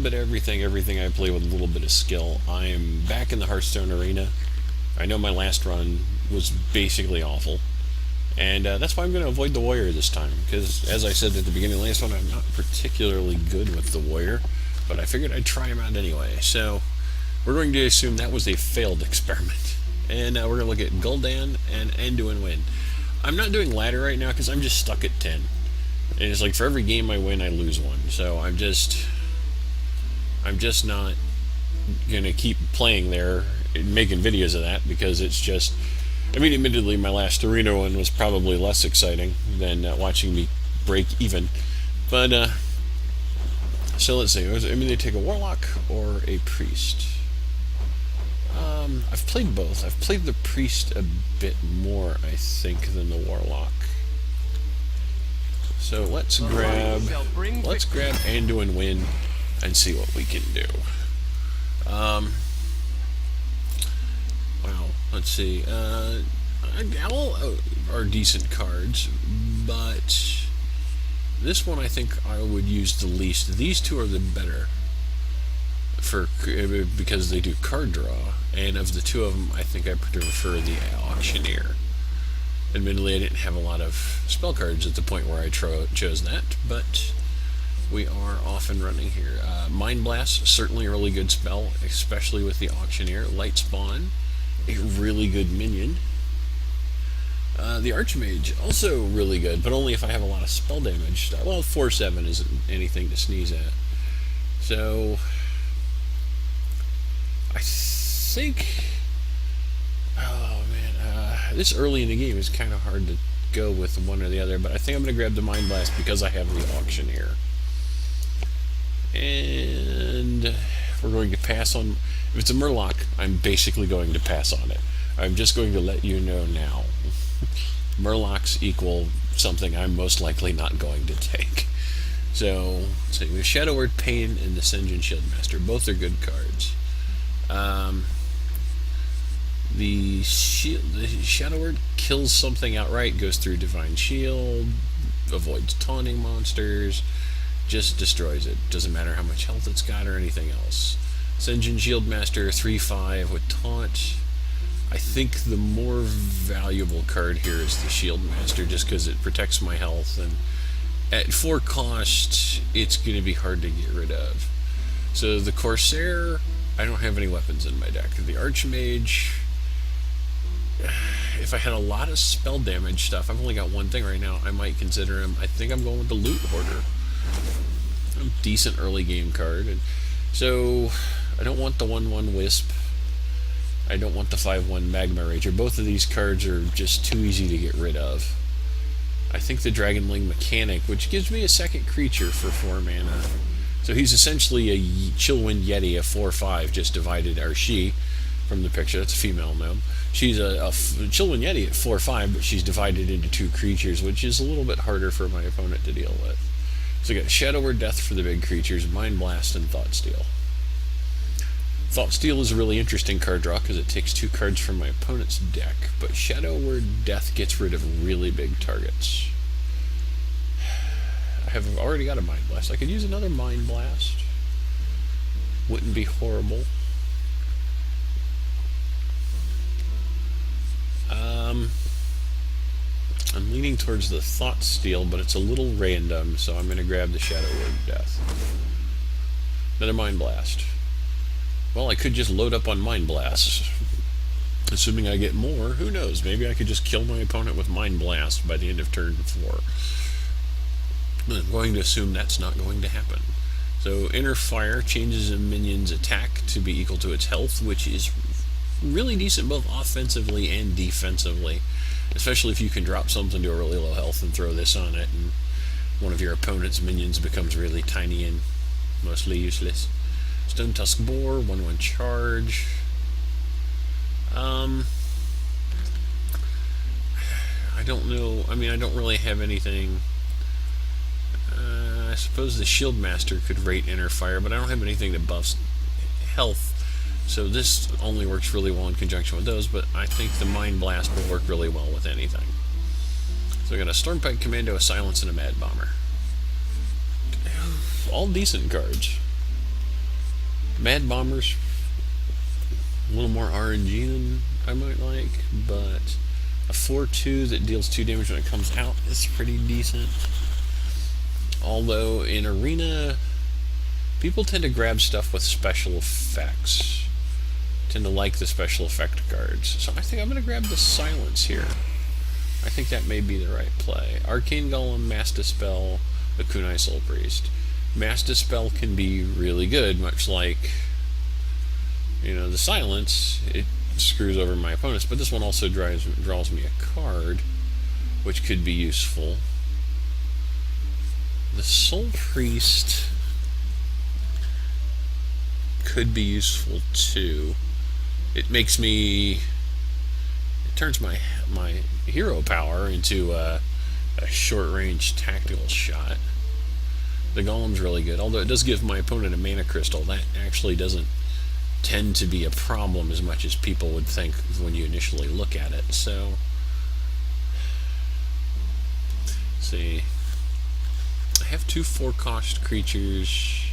bit of everything I play with a little bit of skill. I'm back in the Hearthstone arena. I know my last run was basically awful, and that's why I'm going to avoid the warrior this time, because as I said at the beginning of the last one, I'm not particularly good with the warrior, but I figured I'd try him out anyway. So we're going to assume that was a failed experiment, and we're going to look at Gul'dan and Anduin Win. I'm not doing ladder right now because I'm just stuck at 10. And it's like for every game I win, I lose one. So I'm just not gonna keep playing there, and making videos of that, because it's just. I mean, admittedly, my last arena one was probably less exciting than watching me break even. But so let's see. I mean, they take a warlock or a priest. I've played both. I've played the priest a bit more, I think, than the warlock. So let's grab Anduin Win and see what we can do. Wow, let's see. All are decent cards, but this one I think I would use the least. These two are the better because they do card draw, and of the two of them, I think I prefer the auctioneer. Admittedly, I didn't have a lot of spell cards at the point where I chose that, but we are off and running here. Mind Blast, certainly a really good spell, especially with the Auctioneer. Light Spawn, a really good minion. The Archmage, also really good, but only if I have a lot of spell damage. Well, 4/7 isn't anything to sneeze at. So, I think. Oh man, this early in the game is kind of hard to go with one or the other, but I think I'm going to grab the Mind Blast because I have the Auctioneer. And we're going to pass on. If it's a Murloc, I'm basically going to pass on it. I'm just going to let you know now. Murlocs equal something I'm most likely not going to take. So, we have Shadow Word, Pain, and the Sen'jin Shieldmaster. Both are good cards. The Shadow Word kills something outright, goes through Divine Shield, avoids taunting monsters, just destroys it. Doesn't matter how much health it's got or anything else. Sen'jin Shieldmaster, 3/5 with taunt. I think the more valuable card here is the Shieldmaster, just because it protects my health, and at 4 cost, it's going to be hard to get rid of. So the Corsair, I don't have any weapons in my deck. The Archmage, if I had a lot of spell damage stuff, I've only got one thing right now, I might consider him. I think I'm going with the Loot Hoarder. A decent early game card. And so I don't want the 1/1 Wisp. I don't want the 5/1 Magma Rager. Both of these cards are just too easy to get rid of. I think the Dragonling Mechanic, which gives me a second creature for 4 mana. So he's essentially a Chillwind Yeti, a 4/5, just divided, or she, from the picture, that's a female gnome. She's a Chillwind Yeti at 4/5, but she's divided into 2 creatures, which is a little bit harder for my opponent to deal with. So we got Shadow Word Death for the big creatures, Mind Blast, and Thoughtsteal. Thoughtsteal is a really interesting card draw because it takes 2 cards from my opponent's deck, but Shadow Word Death gets rid of really big targets. I have already got a Mind Blast. I could use another Mind Blast. Wouldn't be horrible. I'm leaning towards the Thoughtsteal, but it's a little random, so I'm going to grab the Shadow Word Death. Another Mind Blast. Well, I could just load up on Mind Blasts. Assuming I get more, who knows? Maybe I could just kill my opponent with Mind Blast by the end of turn 4. I'm going to assume that's not going to happen. So Inner Fire changes a minion's attack to be equal to its health, which is really decent both offensively and defensively. Especially if you can drop something to a really low health and throw this on it, and one of your opponent's minions becomes really tiny and mostly useless. Stone Tusk Boar, 1/1 charge. I don't know. I mean, I don't really have anything. I suppose the Shieldmaster could rate Inner Fire, but I don't have anything that buffs health. So this only works really well in conjunction with those, but I think the Mind Blast will work really well with anything. So we got a Stormpike Commando, a Silence, and a Mad Bomber. All decent cards. Mad Bomber's a little more RNG than I might like, but a 4/2 that deals 2 damage when it comes out is pretty decent. Although in Arena, people tend to grab stuff with special effects. Tend to like the special effect cards. So I think I'm going to grab the Silence here. I think that may be the right play. Arcane Golem, Mass Dispel, the Kunai Soul Priest. Mass Dispel can be really good, much like, you know, the Silence. It screws over my opponents, but this one also draws me a card, which could be useful. The Soul Priest could be useful too. It makes me... it turns my hero power into a short-range tactical shot. The Golem's really good, although it does give my opponent a mana crystal. That actually doesn't tend to be a problem as much as people would think when you initially look at it. So, let's see. I have 2 4-cost creatures.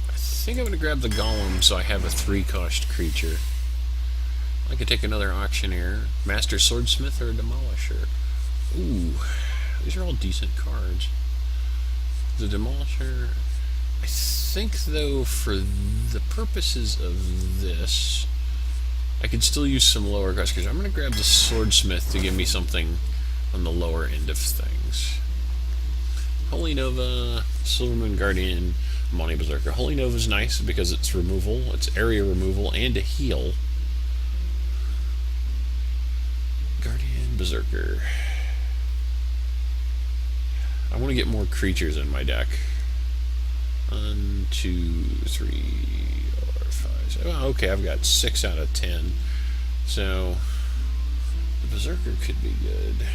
I think I'm going to grab the Golem so I have a 3-cost creature. I could take another Auctioneer, Master Swordsmith, or a Demolisher. Ooh, these are all decent cards. The Demolisher... I think, though, for the purposes of this, I could still use some lower cost creatures. I'm going to grab the Swordsmith to give me something on the lower end of things. Holy Nova, Silvermoon Guardian, Monty Berserker. Holy Nova is nice because it's removal, it's area removal, and a heal. Guardian, Berserker. I want to get more creatures in my deck. 1, 2, 3, 4, 5, 6. Well, okay, I've got 6 out of 10. So the Berserker could be good.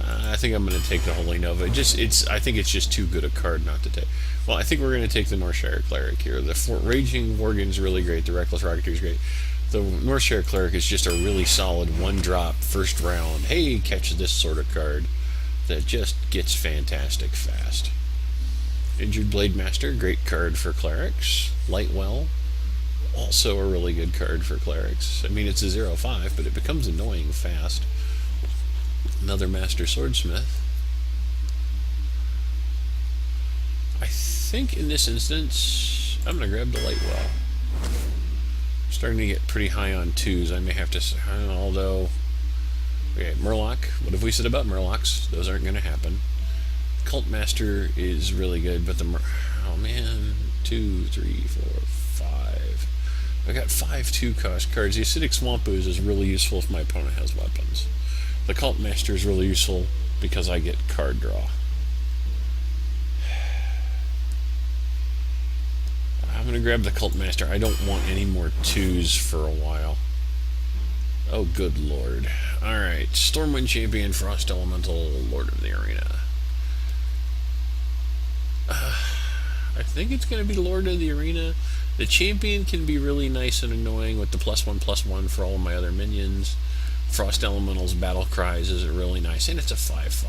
I think I'm going to take the Holy Nova. I think it's just too good a card not to take. Well, I think we're going to take the Northshire Cleric here. The Raging Worgen's really great. The Reckless Rocketeer is great. The Northshire Cleric is just a really solid 1-drop first round. Hey, catch this sort of card that just gets fantastic fast. Injured Blade Master, great card for clerics. Lightwell, also a really good card for clerics. I mean, it's a 0/5, but it becomes annoying fast. Another Master Swordsmith. I think in this instance, I'm going to grab the Lightwell. I'm starting to get pretty high on 2s. I may have to, although... Okay, Murloc. What have we said about Murlocs? Those aren't going to happen. Cult Master is really good, but oh man, 2, 3, 4, 5. I got 5 2-cost cards. The Acidic Swamp Ooze is really useful if my opponent has weapons. The Cult Master is really useful because I get card draw. I'm going to grab the Cult Master. I don't want any more 2s for a while. Oh, good lord. Alright, Stormwind Champion, Frost Elemental, Lord of the Arena. I think it's going to be Lord of the Arena. The Champion can be really nice and annoying with the +1/+1 for all of my other minions. Frost Elemental's Battle Cries is really nice, and it's a 5/5.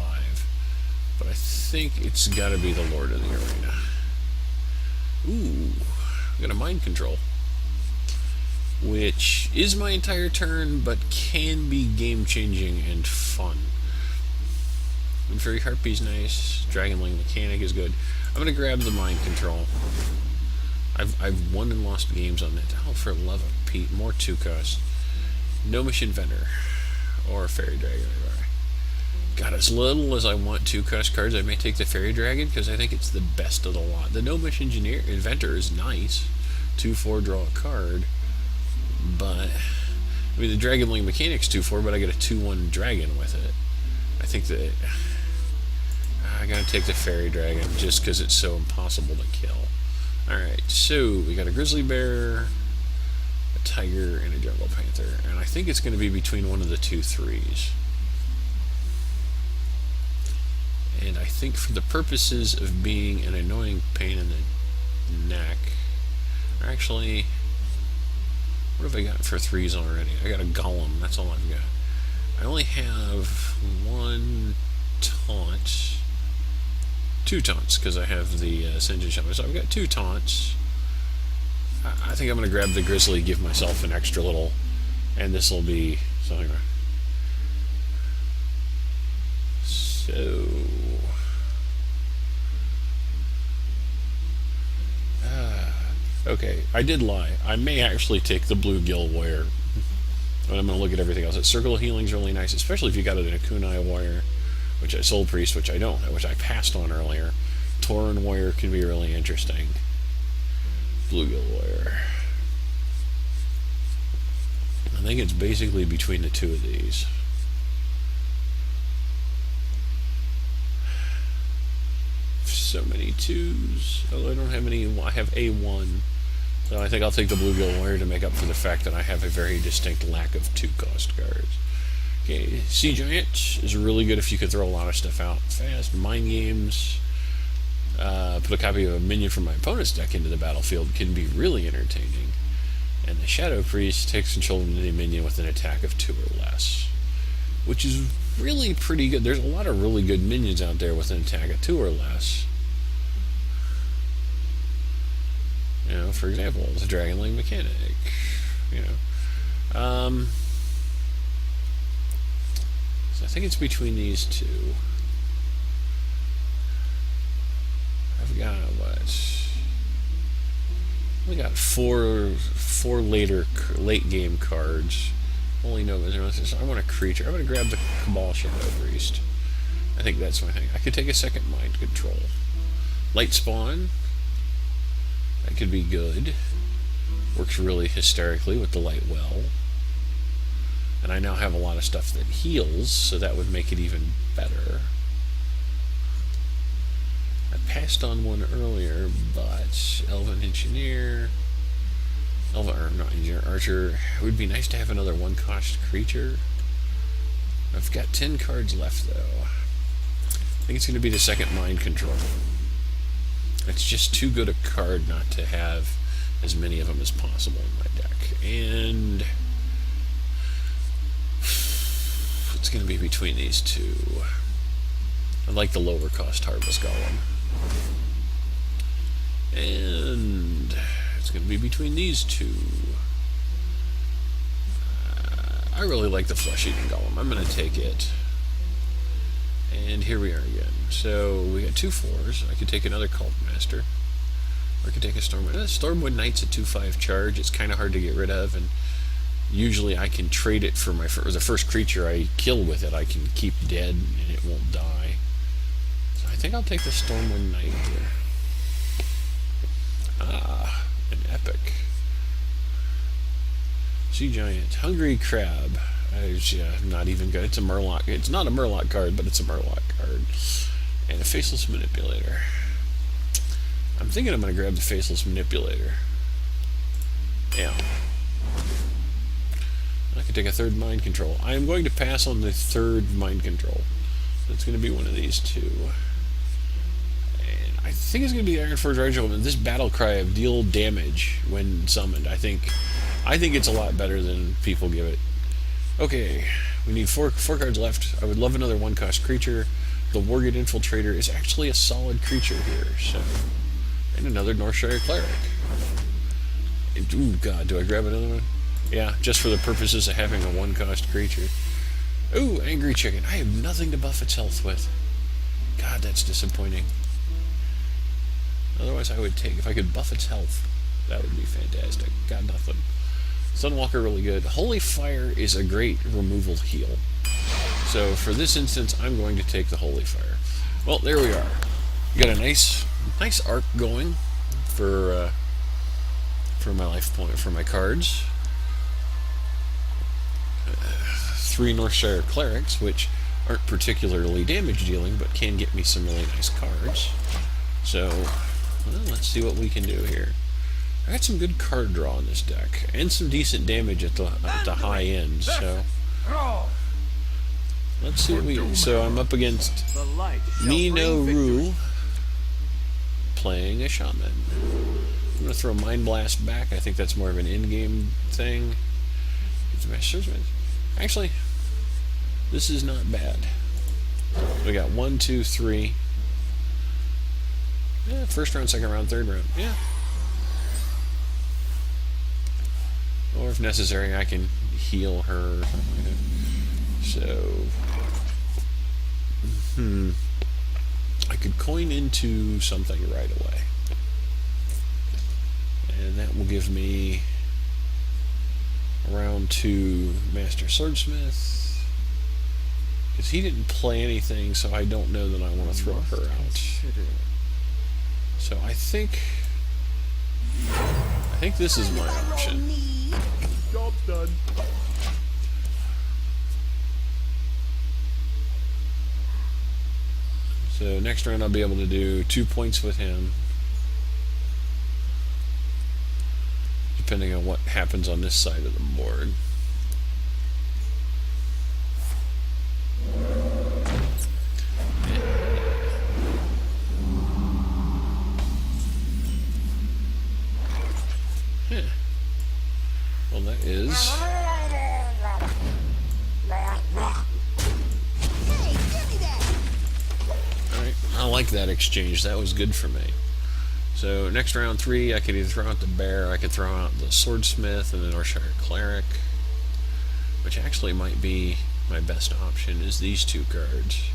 But I think it's got to be the Lord of the Arena. Ooh, I got a Mind Control, which is my entire turn, but can be game-changing and fun. And Fairy Harpy's nice. Dragonling Mechanic is good. I'm going to grab the Mind Control. I've won and lost games on it. Oh, for love of Pete, more 2-cost. Gnomish Inventor, or Fairy Dragon. God, as little as I want 2-cost cards, I may take the Fairy Dragon because I think it's the best of the lot. The Gnomish Inventor is nice. 2/4 draw a card. But, I mean, the Dragonling Mechanic's 2/4, but I get a 2/1 dragon with it. I think that I gotta take the Fairy Dragon just because it's so impossible to kill. Alright, so we got a Grizzly Bear, a Tiger, and a Jungle Panther. And I think it's going to be between one of the 2 3s. And I think for the purposes of being an annoying pain in the neck, actually, what have I got for 3s already? I got a Golem, that's all I've got. I only have 1 Taunt, 2 taunts because I have the Ascension Shaman. So I've got 2 taunts. I think I'm going to grab the Grizzly, give myself an extra little, and this will be something. So, okay, I did lie. I may actually take the Bluegill Warrior, but I'm going to look at everything else. That Circle of Healing's really nice, especially if you got it in a Kunai Warrior, which I Soul Priest, which I don't, which I passed on earlier. Tauren Warrior can be really interesting. Bluegill Warrior. I think it's basically between the 2 of these. So many 2s. Oh, I don't have any. I have A1. So I think I'll take the Bluegill Warrior to make up for the fact that I have a very distinct lack of 2-cost cards. Okay, Sea Giant is really good if you could throw a lot of stuff out fast. Mind Games. Put a copy of a minion from my opponent's deck into the battlefield can be really entertaining. And the Shadow Priest takes control of any minion with an attack of 2 or less, which is really pretty good. There's a lot of really good minions out there with an attack of 2 or less. You know, for example, the Dragonling Mechanic. You know, so I think it's between these 2. I've got what? We got four late game cards. Only Nova's. I want a creature. I'm going to grab the Cabal Shadow Priest. I think that's my thing. I could take a second Mind Control. Light Spawn. That could be good. Works really hysterically with the Light Well. And I now have a lot of stuff that heals, so that would make it even better. I passed on one earlier, but Elven Engineer... not Engineer, Archer. It would be nice to have another 1-cost creature. I've got 10 cards left, though. I think it's going to be the second Mind Control. It's just too good a card not to have as many of them as possible in my deck. And it's going to be between these 2. I like the lower cost Harvest Golem. And it's going to be between these 2. I really like the Flesh-Eating Golem. I'm going to take it. And here we are again. So we got 2 4s. I could take another Cult Master. Or I could take a Stormwind. Stormwind Knight's a 2/5 charge. It's kind of hard to get rid of, and usually I can trade it for the first creature I kill with it. I can keep dead and it won't die. So I think I'll take the Stormwind Knight here. An epic. Sea Giant. Hungry Crab. Not even good. It's a Murloc. It's not a Murloc card, but it's a Murloc card. And a Faceless Manipulator. I'm thinking I'm going to grab the Faceless Manipulator. Yeah. I can take a 3rd Mind Control. I am going to pass on the 3rd Mind Control. It's going to be one of these 2. And I think it's going to be Iron Forge Regiment. This Battle Cry of deal damage when summoned. I think it's a lot better than people give it. Okay, we need 4 cards left. I would love another 1-cost creature. The Wargate Infiltrator is actually a solid creature here, so... And another Northshire Cleric. Ooh, God, do I grab another one? Yeah, just for the purposes of having a 1-cost creature. Ooh, Angry Chicken. I have nothing to buff its health with. God, that's disappointing. Otherwise, I would take... If I could buff its health, that would be fantastic. Got nothing. Sunwalker really good. Holy Fire is a great removal heal. So for this instance, I'm going to take the Holy Fire. Well, there we are. We got a nice arc going for my life point for my cards. 3 Northshire Clerics, which aren't particularly damage dealing, but can get me some really nice cards. So, well, let's see what we can do here. I got some good card draw in this deck, and some decent damage at the high end, so... Let's see what we... So I'm up against Minoru playing a Shaman. I'm going to throw Mind Blast back. I think that's more of an in-game thing. Actually, this is not bad. We got 1, 2, 3. Yeah, first round, second round, third round. Yeah. Or if necessary, I can heal her. So, I could coin into something right away. And that will give me round 2 Master Swordsmith. Because he didn't play anything, so I don't know that I want to throw her out. So I think this is my option. Job's done. So next round I'll be able to do 2 points with him, depending on what happens on this side of the board. Well, that is... Alright, I like that exchange. That was good for me. So, next round 3, I could either throw out the bear, I could throw out the swordsmith, and the Northshire cleric, which actually might be my best option, is these 2 cards.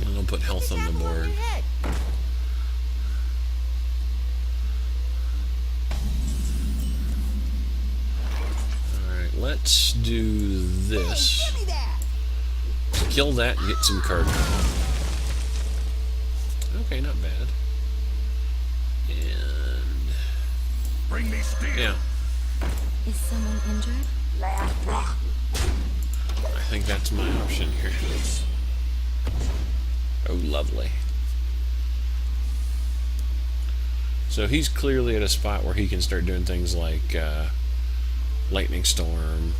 And I'll put health on the board. Let's do this. Kill that and get some card draw. Okay, not bad. And bring me steel. Yeah. Is someone injured? I think that's my option here. Oh, lovely. So he's clearly at a spot where he can start doing things like Lightning Storm,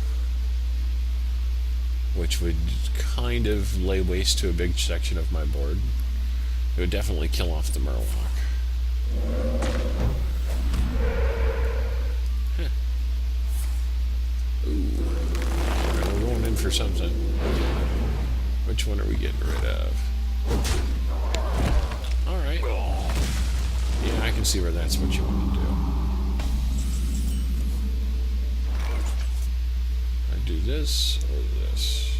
which would kind of lay waste to a big section of my board. It would definitely kill off the Murloc. Huh. Ooh. Right, we're going in for something. Which one are we getting rid of? Alright. Yeah, I can see where that's what you want to do. Do this or this.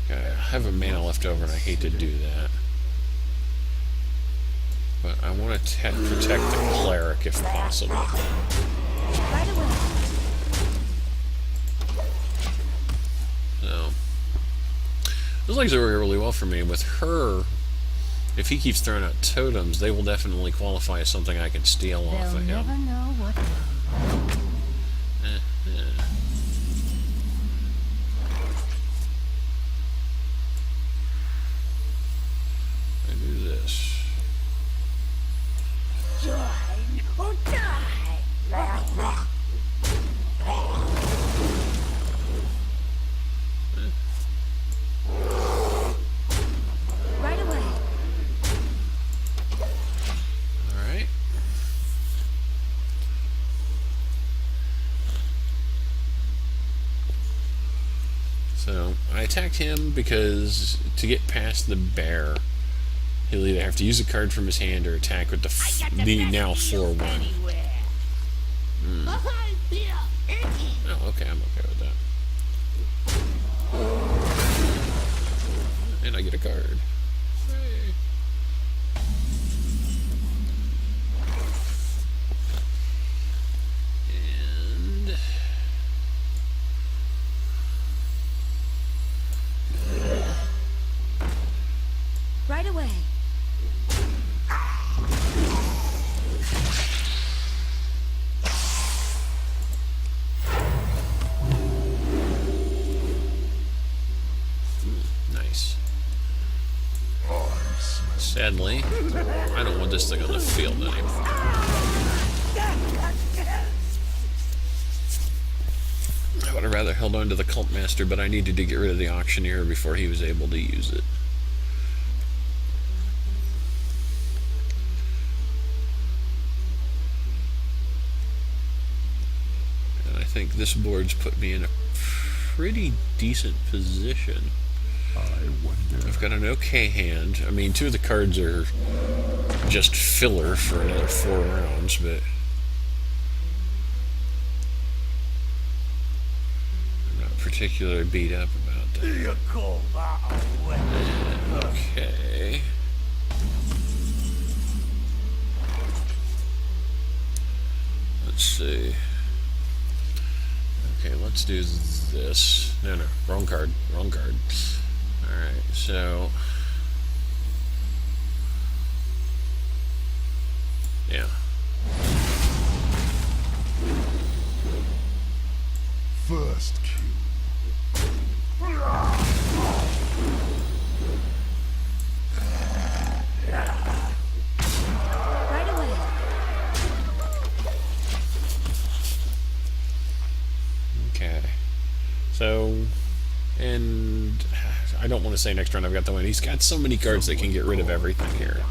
Okay, I have a mana left over and I hate to do that. But I want to protect the cleric if possible. Right away. So those legs are working really well for me. With her, if he keeps throwing out totems, they will definitely qualify as something I can steal off of him. They'll never know what. I do this. Join or die. Right away. Alright. So, I attacked him because to get past the bear, he'll either have to use a card from his hand or attack with the now 4/1. Oh, okay, I'm okay with that. And I get a card. Hey. And Right away. nice. Sadly, I don't want this thing on the field anymore. I would have rather held on to the Cult Master, but I needed to get rid of the Auctioneer before he was able to use it. think this board's put me in a pretty decent position. I wonder. I've got an okay hand. I mean, 2 of the cards are just filler for another 4 rounds, but I'm not particularly beat up about that. You call that a weapon? Okay. Let's see. Okay, let's do this. No, wrong card. Wrong card. Alright, so... yeah. First kill. Right away. Okay. So... and... I don't want to say next round I've got the win. He's got so many cards that can get rid of everything here.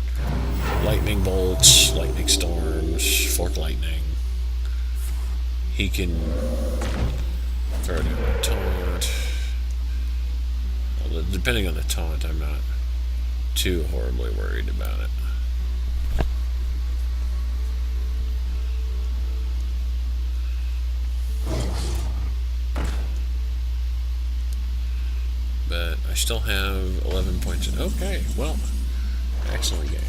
Lightning bolts, lightning storms, fork lightning. He can throw down a taunt. Well, depending on the taunt, I'm not too horribly worried about it. But I still have 11 points. Okay, well, excellent game.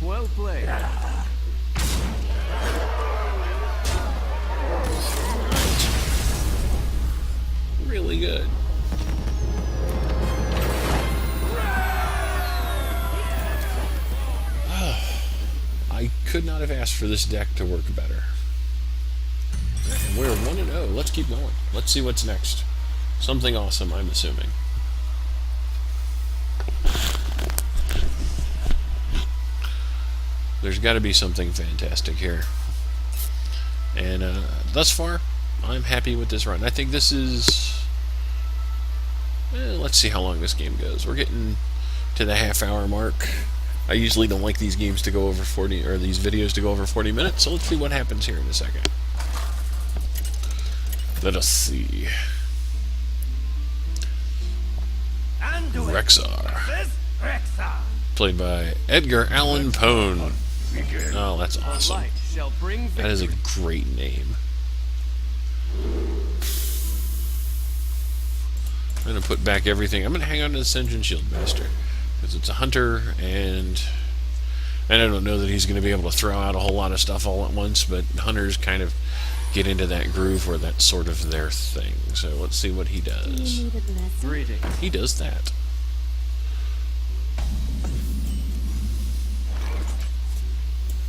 Well played. Really good. I could not have asked for this deck to work better. And we're 1-0. Let's keep going. Let's see what's next. Something awesome, I'm assuming. There's got to be something fantastic here. And thus far, I'm happy with this run. I think this is... let's see how long this game goes. We're getting to the half-hour mark. I usually don't like these games to go over 40, or these videos to go over 40 minutes, so let's see what happens here in a second. Let us see. Rexar. Played by Edgar Allan Poe. Oh, that's awesome. Light shall bring That is a victory. great name. I'm going to put back everything. I'm going to hang on to the Ascension Shield Master. Because it's a hunter, and I don't know that he's going to be able to throw out a whole lot of stuff all at once, but hunters kind of get into that groove where that's sort of their thing. So let's see what he does. You need a blessing? Greetings. He does that.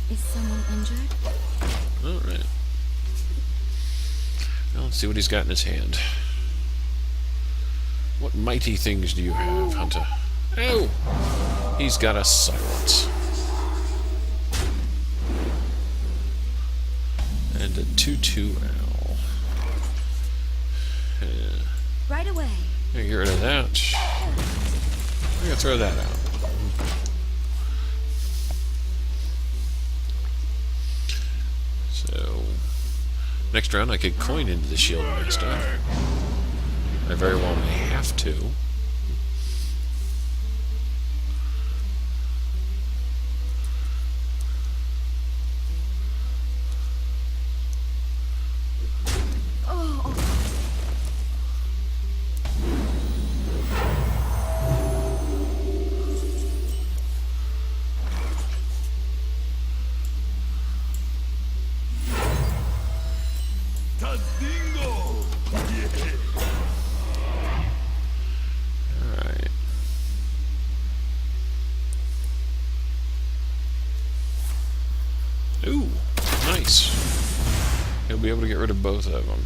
Is someone injured? Alright. Well, let's see what he's got in his hand. What mighty things do you have, Hunter? Oh! He's got a silence. And a 2/2 owl. Right away. Get rid of that. I'm gonna throw that out. So, next round I could coin into the Shield Master. I very well may have to. Alright. Ooh, nice. He'll be able to get rid of both of them.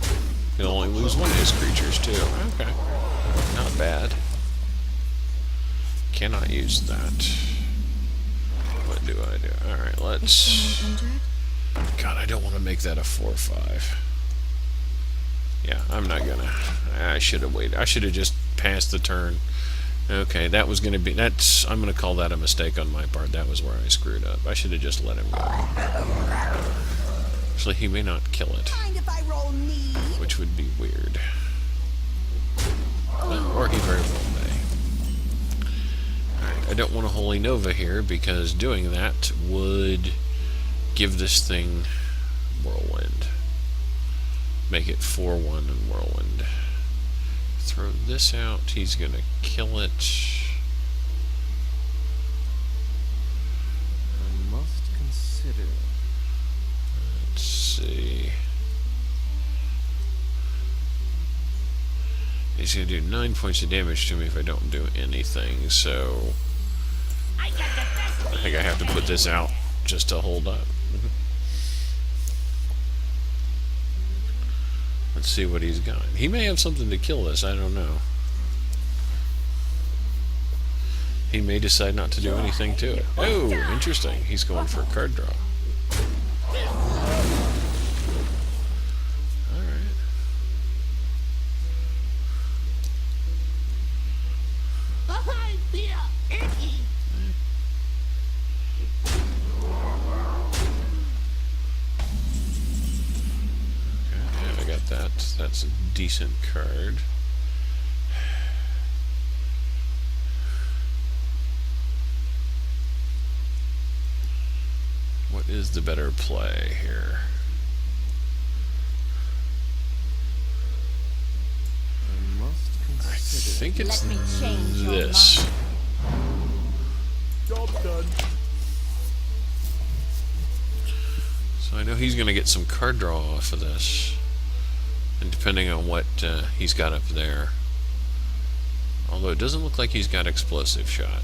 He'll only lose one of his creatures, too. Okay. Not bad. Cannot use that. What do I do? Alright, Is let's... someone injured? God, I don't want to make that a 4/5. Yeah, I'm not gonna. I should have waited. I should have just passed the turn. Okay, that was gonna be. That's. I'm gonna call that a mistake on my part. That was where I screwed up. I should have just let him go. Actually, he may not kill it, Mind if I roll knee? which would be weird. Or he very well may. Alright, I don't want a Holy Nova here, because doing that would give this thing Whirlwind. Make it 4-1 and Whirlwind. Throw this out, he's gonna kill it. I must consider. Let's see. He's going to do 9 points of damage to me if I don't do anything, so I think I have to put this out just to hold up. Let's see what he's got. He may have something to kill this, I don't know. He may decide not to do anything to it. Oh, interesting. He's going for a card draw. That's a decent card. What is the better play here? I must I consider. think it's Let me change your this. mind. Job done. So I know he's going to get some card draw off of this. And depending on what he's got up there. Although it doesn't look like he's got explosive shot.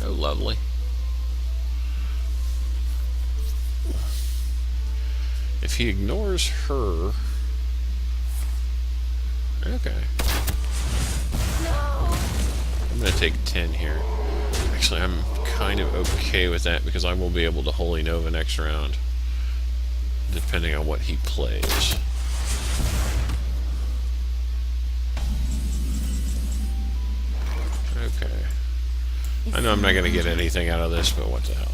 Oh, lovely. If he ignores her... Okay. I'm going to take 10 here. Actually, I'm kind of okay with that because I will be able to Holy Nova next round. Depending on what he plays. Okay. I know I'm not going to get anything out of this, but what the hell.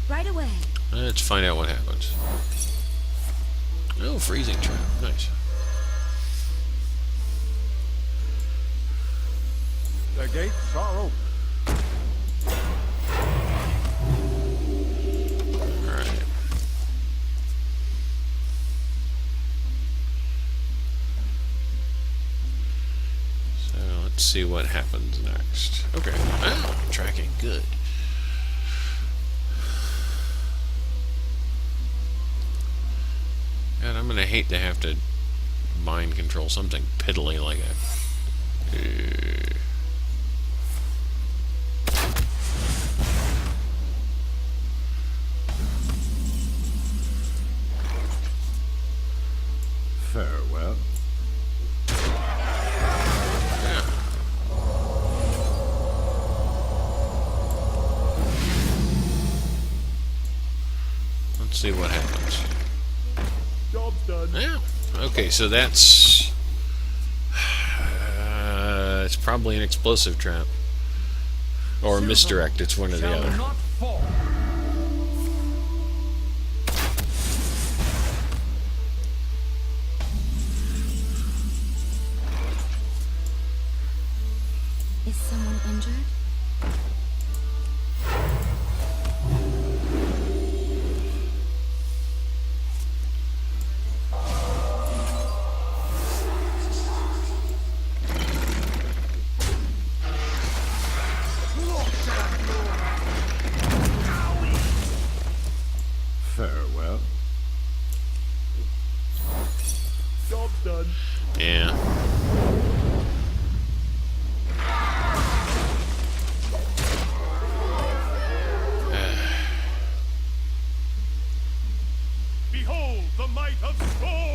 Right away. Let's find out what happens. Oh, freezing trap. Nice. The gates are open. Alright. So let's see what happens next. Okay. Oh, tracking. Good. God, I'm gonna hate to have to mind control something piddly like that. Farewell. Let's see what happens. Job's done. Yeah. Okay, so that's... it's probably an explosive trap. Or a misdirect, it's one or the Shall other. not fall. Is someone injured? Farewell. Job's done. Yeah. Behold the might of Storm!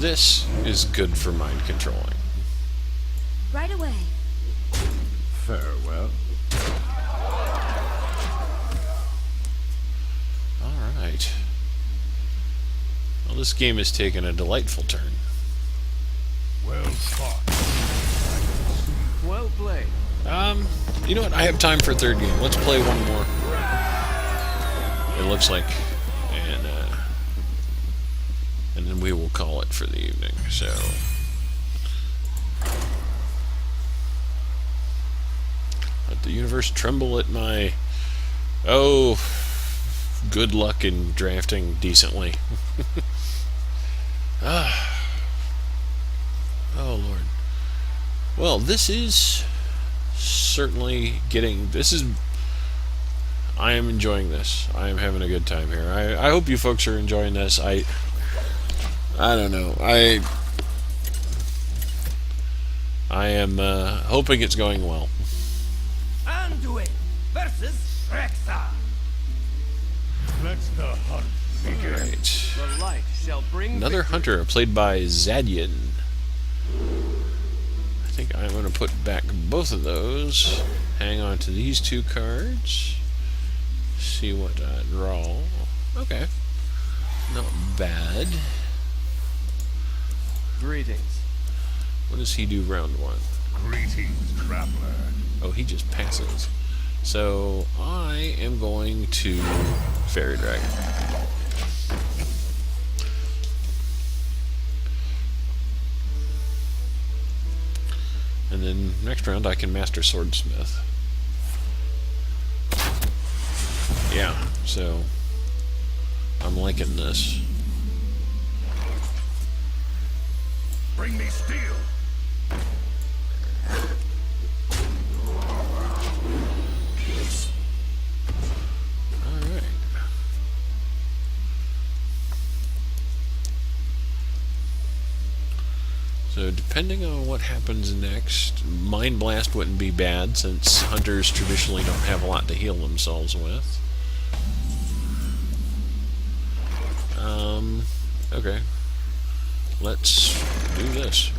this is good for mind controlling. Right away. Farewell. Alright. Well, this game has taken a delightful turn. Well fought. Well played. You know what? I have time for a third game. Let's play one more. It looks like, and then we will call it for the evening. So, let the universe tremble at my good luck in drafting decently. Oh Lord. Well, this is certainly I am enjoying this. I am having a good time here. I hope you folks are enjoying this. I don't know. I am hoping it's going well. Anduin versus Rexa. Let the hunt begin. Right. The light shall bring Another victory. hunter played by Zadyan. I think I'm going to put back both of those. Hang on to these two cards. See what I draw. Okay. Not bad. Greetings. What does he do round one? Greetings, traveler. Oh, he just passes. So I am going to Fairy Dragon. And then next round I can Master Swordsmith. Yeah, so I'm liking this. Bring me steel. Alright. So depending on what happens next, Mind Blast wouldn't be bad since hunters traditionally don't have a lot to heal themselves with. Okay. Let's do this.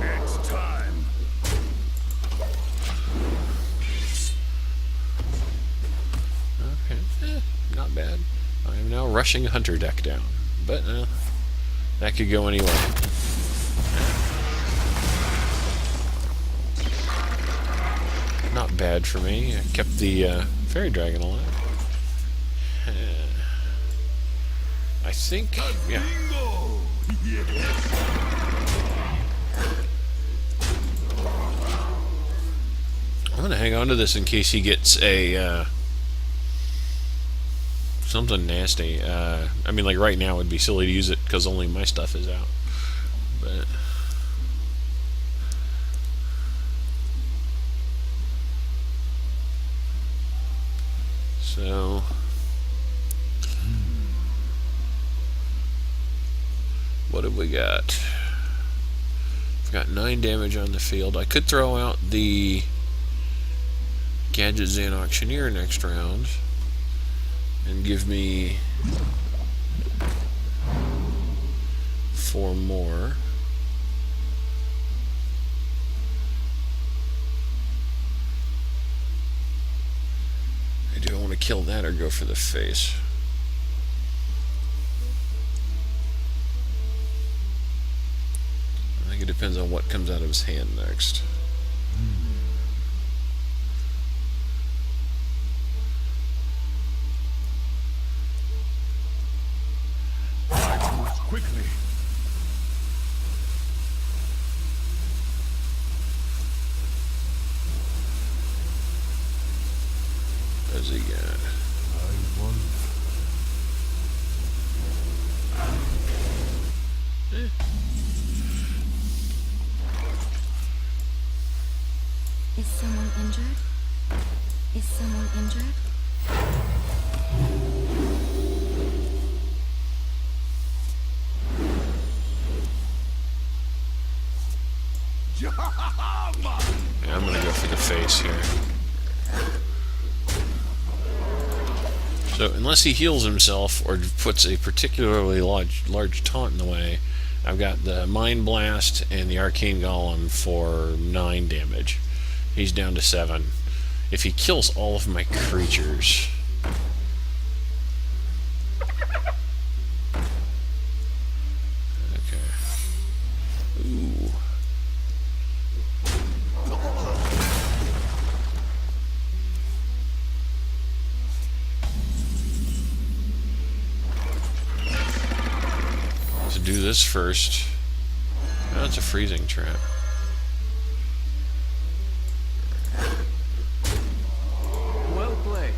It's time. Okay. Not bad. I am now rushing Hunter deck down. But, that could go anyway. Not bad for me. I kept the Fairy Dragon alive. I think, yeah. Bingo! Yes. I'm gonna hang on to this in case he gets a something nasty. I mean, like right now, it'd be silly to use it because only my stuff is out. But so what have we got? We've got 9 damage on the field. I could throw out the Gadget Zan Auctioneer next round and give me 4 more. Do I want to kill that or go for the face? I think it depends on what comes out of his hand next. I move quickly. What's he got? I wonder. Is someone injured? Is someone injured? Yeah, I'm gonna go for the face here. So unless he heals himself or puts a particularly large taunt in the way, I've got the Mind Blast and the Arcane Golem for 9 damage. He's down to 7. If he kills all of my creatures... Okay. Ooh. To do this first. Oh, it's a freezing trap. Well played.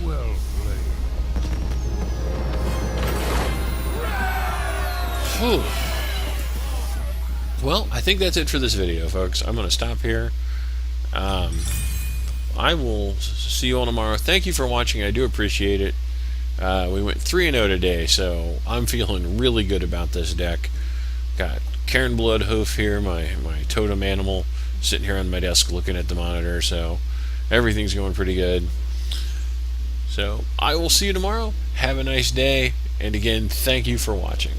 Well played. Whew. Well, I think that's it for this video, folks. I'm going to stop here. I will see you all tomorrow. Thank you for watching. I do appreciate it. We went 3-0 today, so I'm feeling really good about this deck. Got Cairn Bloodhoof here, my totem animal, sitting here on my desk looking at the monitor, so everything's going pretty good. So I will see you tomorrow. Have a nice day, and again, thank you for watching.